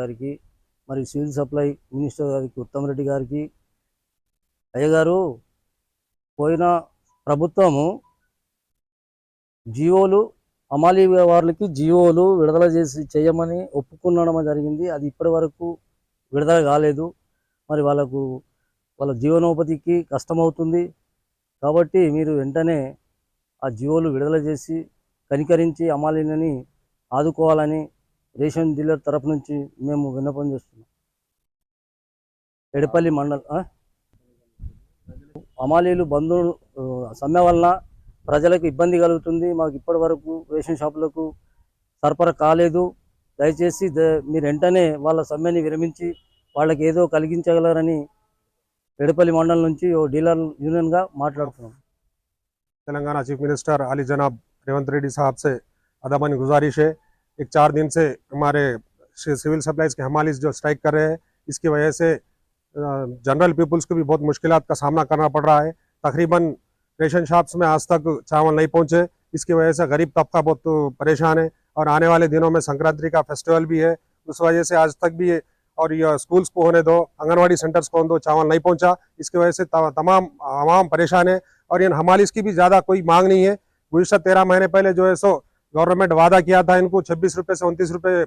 గారికి మరి civil supply minister గారికి ఉత్తమ్ రెడ్డి గారికి, అయ్యగారు పోయిన ప్రభుత్వము జీవోలు హమాలీ వారికి జీవోలు విడుదల చేయమని ఒప్పుకునడం జరిగింది. అది ఇప్పటి వరకు విడుదల కాలేదు. మరి వాళ్ళ జీవనోపాధికి కష్టమవుతుంది. కాబట్టి మీరు వెంటనే ఆ జీవోలు విడుదల చేసి కనికరించి హమాలీలని ఆదుకోవాలని రేషన్ డీలర్ తరపు నుంచి మేము విన్నపం చేస్తున్నాం. ఎడపల్లి మండల్ హమాలీలు బంధు సమ్మె వలన ప్రజలకు ఇబ్బంది కలుగుతుంది. మాకు ఇప్పటి వరకు రేషన్ షాపులకు సరఫరా కాలేదు. దయచేసి మీరు వెంటనే వాళ్ళ సమ్మెని విరమించి వాళ్ళకి ఏదో కలిగించగలరని ఎడపల్లి మండలం నుంచి డీలర్ యూనియన్గా మాట్లాడుతున్నాం. तेलंगाना चीफ मिनिस्टर आली जनाब रेवंत रेड्डी साहब से अदाबानी गुजारिश है, एक 4 दिन से हमारे सिविल सप्लाईज के हमालीज जो स्ट्राइक कर रहे हैं, इसकी वजह से जनरल पीपल्स को भी बहुत मुश्किलात का सामना करना पड़ रहा है। तकरीबन रेशन शॉप्स में आज तक चावल नहीं पहुंचे, इसकी वजह से गरीब तबका बहुत परेशान है। और आने वाले दिनों में संक्रांति का फेस्टिवल भी है, उस वजह से आज तक भी और ये स्कूल्स को होने दो, आंगनवाड़ी सेंटर्स को होने दो, चावल नहीं पहुंचा। इसकी वजह से तमाम आवाम परेशान है और इन हमालीस की भी ज़्यादा कोई मांग नहीं है। गुज़श्ता 13 महीने पहले जो है सो गवर्नमेंट वादा किया था इनको 26 रुपये से 29 रुपये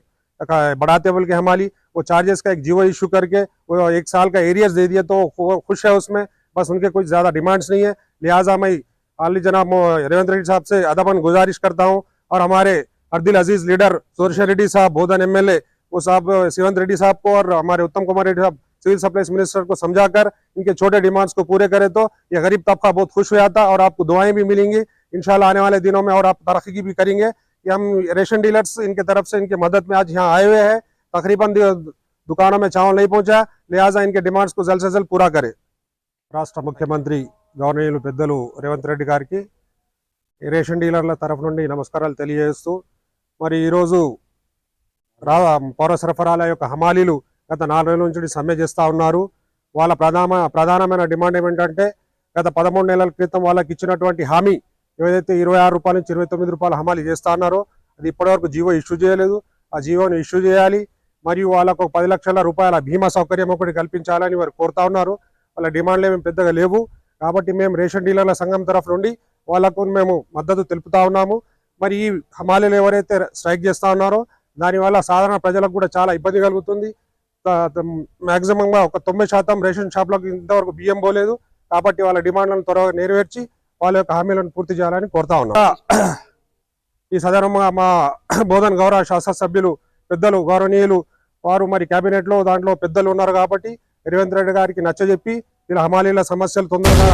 बढ़ाते बोल के हमाली वो चार्जेस का एक जीवो इशू करके वो 1 साल का एरियर्स दे दिए, तो वो खुश है उसमें, बस उनके कुछ ज़्यादा डिमांड्स नहीं है। लिहाजा मैं आली जनाब रेवंत रेड्डी साहब से अदबन गुजारिश करता हूँ और हमारे अर्दिल अजीज़ लीडर सोरशा रेड्डी साहब बोधन MLA वो साहब शिवंत रेड्डी साहब को और हमारे उत्तम कुमार रेड्डी साहब सिविल सप्लाईज मिनिस्टर को समझाकर इनके छोटे डिमांड्स को पूरे करें तो ये गरीब तबका बहुत खुश हो जाता और आपको दुआएं भी मिलेंगी इंशाल्लाह आने वाले दिनों में, और आप तरक्की भी करेंगे। कि हम रेशन डीलर्स इनके तरफ से इनके मदद में आज यहाँ आए हुए हैं। तकरीबन दुकानों में चावल नहीं पहुंचा, लिहाजा इनके डिमांड्स को जल्द से जल्द पूरा करें। రాష్ట్ర ముఖ్యమంత్రి గవర్నర్ పెద్దలు రేవంత్ రెడ్డి గారికి రేషన్ డీలర్ల తరఫు నుండి నమస్కారాలు తెలియజేస్తూ, మరి ఈరోజు పౌర సరఫరాల యొక్క హమాలీలు గత 4 నెలల నుంచి సమ్మె చేస్తూ ఉన్నారు. వాళ్ళ ప్రధానమైన డిమాండ్ ఏమిటంటే, గత 13 నెలల క్రితం వాళ్ళకి ఇచ్చినటువంటి హామీ ఏదైతే 26 రూపాయల నుంచి 29 రూపాయల హమాలీ చేస్తా ఉన్నారో అది ఇప్పటివరకు జీవో ఇష్యూ చేయలేదు. ఆ జీవోని ఇష్యూ చేయాలి, మరియు వాళ్ళకు 10 లక్షల రూపాయల బీమా సౌకర్యం ఒకటి కల్పించాలని వారు కోరుతా ఉన్నారు. వాళ్ళ డిమాండ్లు ఏమి పెద్దగా లేవు. కాబట్టి మేము రేషన్ డీలర్ల సంఘం తరఫు నుండి వాళ్ళకు మేము మద్దతు తెలుపుతా ఉన్నాము. మరి ఈ హమాలీలు ఎవరైతే స్ట్రైక్ చేస్తూ ఉన్నారో దానివల్ల సాధారణ ప్రజలకు కూడా చాలా ఇబ్బంది కలుగుతుంది. మ్యాక్సిమంగా ఒక 90% రేషన్ షాప్లకు ఇంతవరకు బియ్యం పోలేదు. కాబట్టి వాళ్ళ డిమాండ్లను త్వరగా నెరవేర్చి వాళ్ళ యొక్క హామీలను పూర్తి చేయాలని కోరుతా ఉన్నాం. ఈ సందర్భంగా మా బోధన్ గౌరవ శాసనసభ్యులు పెద్దలు గౌరవనీయులు వారు మరి కేబినెట్లో దాంట్లో పెద్దలు ఉన్నారు కాబట్టి రేవంత్ రెడ్డి గారికి నచ్చజెప్పి ఇలా హమాలీల సమస్యలు తొందరగా